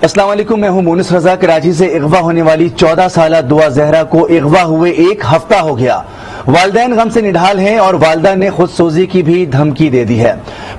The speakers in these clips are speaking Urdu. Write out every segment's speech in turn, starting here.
السلام علیکم، میں ہوں مونس رضا۔ کراچی سے اغوا ہونے والی 14 سالہ دعا زہرا کو اغوا ہوئے ایک ہفتہ ہو گیا۔ والدین غم سے نڈھال ہیں اور والدہ نے خود سوزی کی بھی دھمکی دے دی ہے۔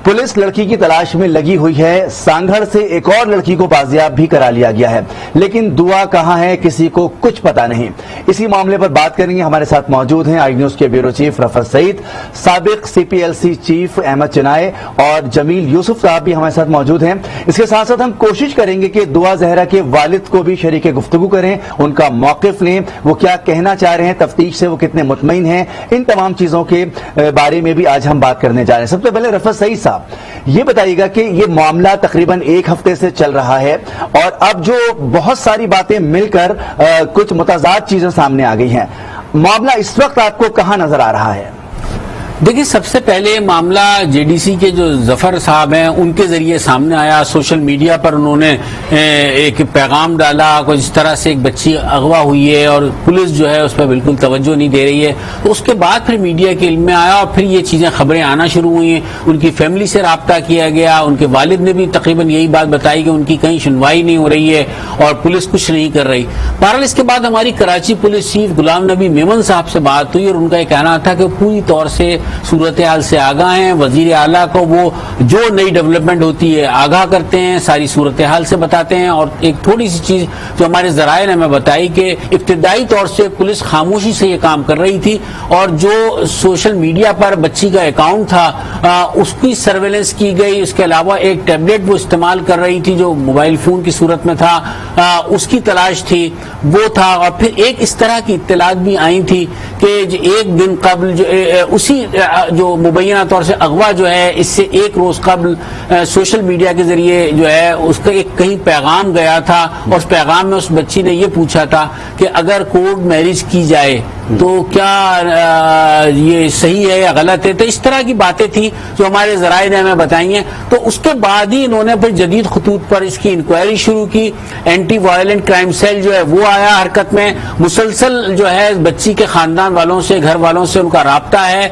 پولیس لڑکی کی تلاش میں لگی ہوئی ہے۔ سانگھڑ سے ایک اور لڑکی کو بازیاب بھی کرا لیا گیا ہے، لیکن دعا کہاں ہے کسی کو کچھ پتا نہیں۔ اسی معاملے پر بات کریں گے، ہمارے ساتھ موجود ہیں آئی نیوز کے بیورو چیف رفعت سعید، سابق CPLC چیف احمد چنائے اور جمیل یوسف صاحب بھی ہمارے ساتھ موجود ہیں۔ اس کے ساتھ ساتھ ہم کوشش کریں گے کہ دعا زہرا کے والد کو بھی شریک گفتگو کریں، ان کا موقف لیں، وہ کیا کہنا چاہ رہے ہیں، تفتیش سے وہ کتنے مطمئن ہیں، ان تمام چیزوں کے بارے میں بھی آج ہم بات کرنے جا رہے ہیں۔ سب سے پہلے رفعت سعید صاحب یہ بتائیے گا کہ یہ معاملہ تقریباً ایک ہفتے سے چل رہا ہے اور اب جو بہت ساری باتیں مل کر کچھ متضاد چیزیں سامنے آ گئی ہیں، معاملہ اس وقت آپ کو کہاں نظر آ رہا ہے؟ دیکھیں، سب سے پہلے معاملہ JDC کے جو ظفر صاحب ہیں ان کے ذریعے سامنے آیا۔ سوشل میڈیا پر انہوں نے ایک پیغام ڈالا کہ جس طرح سے ایک بچی اغوا ہوئی ہے اور پولیس جو ہے اس پہ بالکل توجہ نہیں دے رہی ہے۔ تو اس کے بعد پھر میڈیا کے علم میں آیا اور پھر یہ چیزیں خبریں آنا شروع ہوئی ہیں۔ ان کی فیملی سے رابطہ کیا گیا، ان کے والد نے بھی تقریباً یہی بات بتائی کہ ان کی کہیں سنوائی نہیں ہو رہی ہے اور پولیس کچھ نہیں کر رہی۔ بہرحال اس کے بعد ہماری کراچی پولیس چیف غلام نبی میمن صاحب سے بات ہوئی اور ان کا یہ کہنا تھا کہ پوری طور سے صورتحال سے آگاہ ہیں۔ وزیر اعلیٰ کو وہ جو نئی ڈیولپمنٹ ہوتی ہے آگاہ کرتے ہیں، ساری صورتحال سے بتاتے ہیں۔ اور ایک تھوڑی سی چیز جو ہمارے ذرائع نے ہمیں بتائی کہ ابتدائی طور سے پولیس خاموشی سے یہ کام کر رہی تھی اور جو سوشل میڈیا پر بچی کا اکاؤنٹ تھا اس کی سرویلنس کی گئی۔ اس کے علاوہ ایک ٹیبلٹ وہ استعمال کر رہی تھی جو موبائل فون کی صورت میں تھا، اس کی تلاش تھی، وہ تھا۔ اور پھر ایک اس طرح کی اطلاعات بھی آئی تھی کہ ایک دن قبل اسی جو مبینہ طور سے اغوا جو ہے اس سے ایک روز قبل سوشل میڈیا کے ذریعے جو ہے اس کا ایک کہیں پیغام گیا تھا اور اس پیغام میں اس بچی نے یہ پوچھا تھا کہ اگر کورٹ میرج کی جائے تو کیا یہ صحیح ہے یا غلط ہے۔ تو اس طرح کی باتیں تھیں جو ہمارے ذرائع نے ہمیں بتائی ہیں۔ تو اس کے بعد ہی انہوں نے پھر جدید خطوط پر اس کی انکوائری شروع کی۔ اینٹی وائلنٹ کرائم سیل جو ہے وہ آیا حرکت میں، مسلسل جو ہے بچی کے خاندان والوں سے، گھر والوں سے ان کا رابطہ ہے۔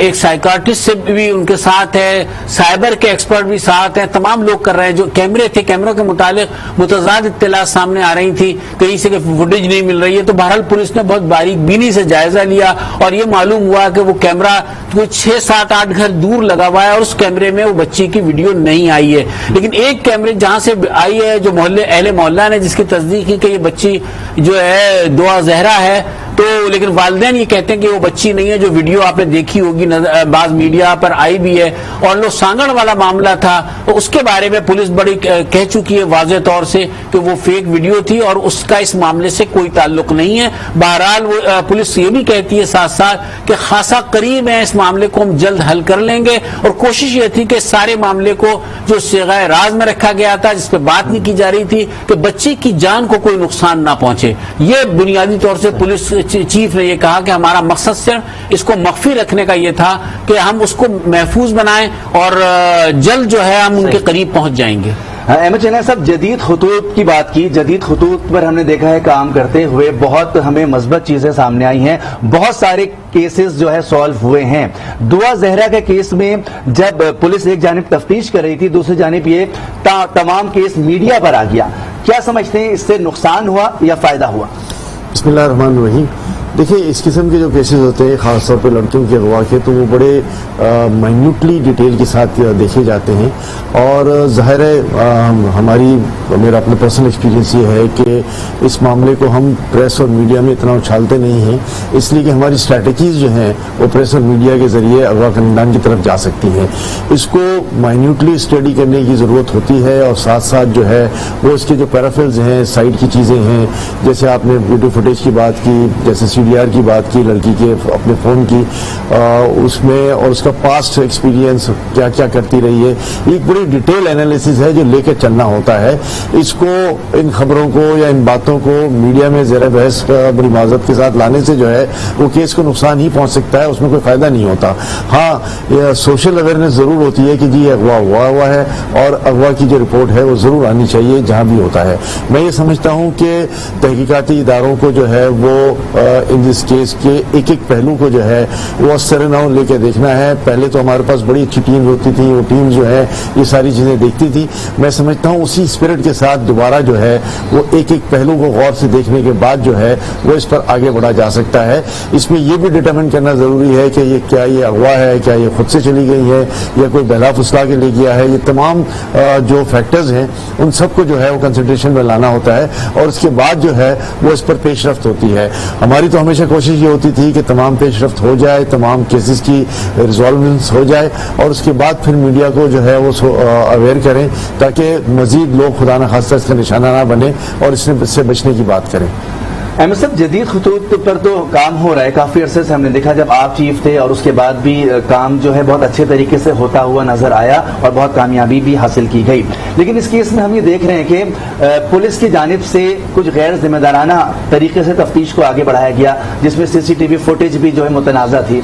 ایک سائیکارٹسٹ سے بھی ان کے ساتھ ہے، سائبر کے ایکسپرٹ بھی ساتھ ہیں، تمام لوگ کر رہے ہیں۔ جو کیمرے تھے، کیمروں کے متعلق متضاد اطلاعات سامنے آ رہی تھی، کہیں سے فوٹیج نہیں مل رہی ہے۔ تو بہرحال پولیس نے بہت باریک بینی سے جائزہ لیا اور یہ معلوم ہوا کہ وہ کیمرہ کوئی 6 7 8 گھر دور لگا ہوا ہے اور اس کیمرے میں وہ بچی کی ویڈیو نہیں آئی ہے۔ لیکن ایک کیمرے جہاں سے آئی ہے، جو اہل محلہ نے جس کی تصدیق کی کہ یہ بچی جو ہے دعا زہرا ہے، تو لیکن والدین یہ کہتے ہیں کہ وہ بچی نہیں ہے۔ جو ویڈیو آپ نے دیکھی ہوگی بعض میڈیا پر آئی بھی ہے، اور جو سانگڑ والا معاملہ تھا اس کے بارے میں پولیس بڑی کہہ چکی ہے واضح طور سے کہ وہ فیک ویڈیو تھی اور اس کا اس معاملے سے کوئی تعلق نہیں ہے۔ بہرحال وہ پولیس یہ بھی کہتی ہے ساتھ ساتھ کہ خاصا قریب ہے، اس معاملے کو ہم جلد حل کر لیں گے۔ اور کوشش یہ تھی کہ سارے معاملے کو جو صیغہ راز میں رکھا گیا تھا، جس پہ بات نہیں کی جا رہی تھی، کہ بچی کی جان کو کوئی نقصان نہ پہنچے۔ یہ بنیادی طور سے پولیس چیف نے یہ کہا کہ ہمارا مقصد صرف اس کو مخفی رکھنے کا یہ تھا کہ ہم اس کو محفوظ بنائیں اور جلد جو ہے ہم ان کے قریب پہنچ جائیں گے۔ احمد چنائے صاحب، جدید خطوط کی بات کی، جدید خطوط پر ہم نے دیکھا ہے کام کرتے ہوئے بہت ہمیں مثبت چیزیں سامنے آئی ہیں، بہت سارے کیسز جو ہے سالو ہوئے ہیں۔ دعا زہرا کے کیس میں جب پولیس ایک جانب تفتیش کر رہی تھی، دوسری جانب یہ تمام کیس میڈیا پر آ گیا، کیا سمجھتے ہیں اس سے نقصان ہوا یا فائدہ ہوا؟ بسم اللہ الرحمن الرحیم۔ دیکھیں، اس قسم کے جو کیسز ہوتے ہیں خاص طور پہ لڑکیوں کے اغوا کے، تو وہ بڑے مائنیوٹلی ڈیٹیل کے ساتھ دیکھے جاتے ہیں۔ اور ظاہر ہے میرا اپنا پرسنل ایکسپیرینس یہ ہے کہ اس معاملے کو ہم پریس اور میڈیا میں اتنا اچھالتے نہیں ہیں، اس لیے کہ ہماری اسٹریٹجیز جو ہیں وہ پریس اور میڈیا کے ذریعے اغوا کنندگان کی طرف جا سکتی ہیں۔ اس کو مائنیوٹلی اسٹڈی کرنے کی ضرورت ہوتی ہے اور ساتھ ساتھ جو ہے وہ اس کے جو پیرافلز ہیں، سائڈ کی چیزیں ہیں، جیسے آپ نے ویڈیو فوٹیج کی بات کی، جیسے CDR کی بات کی، لڑکی کے اپنے فون کی، اس میں اور اس کا پاسٹ ایکسپیرینس کیا کیا کرتی رہی ہے، ایک بڑی ڈیٹیل انالیسز ہے جو لے کے چلنا ہوتا ہے۔ اس کو ان خبروں کو یا ان باتوں کو میڈیا میں زیر بحث بڑی معذرت کے ساتھ لانے سے جو ہے وہ کیس کو نقصان ہی پہنچ سکتا ہے، اس میں کوئی فائدہ نہیں ہوتا۔ ہاں، سوشل اویئرنیس ضرور ہوتی ہے کہ جی اغوا ہوا ہے اور اغوا کی جو رپورٹ ہے وہ ضرور آنی چاہیے جہاں بھی ہوتا ہے۔ میں یہ سمجھتا ہوں کہ تحقیقاتی اداروں کو جو ہے وہ ان دس کیس کے ایک ایک پہلو کو جو ہے وہ سر نو لے کے دیکھنا ہے. پہلے تو ہمارے پاس بڑی اچھی ٹیم ہوتی تھی, وہ ٹیم جو ہے یہ ساری چیزیں دیکھتی تھی. میں سمجھتا ہوں اسی اسپرٹ کے ساتھ دوبارہ جو ہے وہ ایک ایک پہلو کو غور سے دیکھنے کے بعد جو ہے وہ اس پر آگے بڑھا جا سکتا ہے. اس میں یہ بھی ڈٹرمن کرنا ضروری ہے کہ یہ اغوا ہے, کیا یہ خود سے چلی گئی ہے یا کوئی بہلا پھسلا کے لے گیا ہے. یہ تمام جو فیکٹرز ہیں ان سب کو جو ہے وہ کنسنٹریشن میں لانا ہوتا ہے اور اس کے بعد جو ہے وہ اس پر پیش رفت ہوتی ہے. ہماری تو ہمیشہ کوشش یہ ہوتی تھی کہ تمام پیش رفت ہو جائے, تمام کیسز کی ریزالومنٹس ہو جائے اور اس کے بعد پھر میڈیا کو جو ہے وہ اویئر کریں تاکہ مزید لوگ خدا نخواستہ اس کا نشانہ نہ بنے اور اس سے بچنے کی بات کریں. احمد صاحب, جدید خطوط پر تو کام ہو رہا ہے کافی عرصے سے. ہم نے دیکھا جب آپ چیف تھے اور اس کے بعد بھی کام جو ہے بہت اچھے طریقے سے ہوتا ہوا نظر آیا اور بہت کامیابی بھی حاصل کی گئی. لیکن اس کیس میں ہم یہ دیکھ رہے ہیں کہ پولیس کی جانب سے کچھ غیر ذمہ دارانہ طریقے سے تفتیش کو آگے بڑھایا گیا, جس میں CCTV فوٹیج بھی جو ہے متنازع تھی.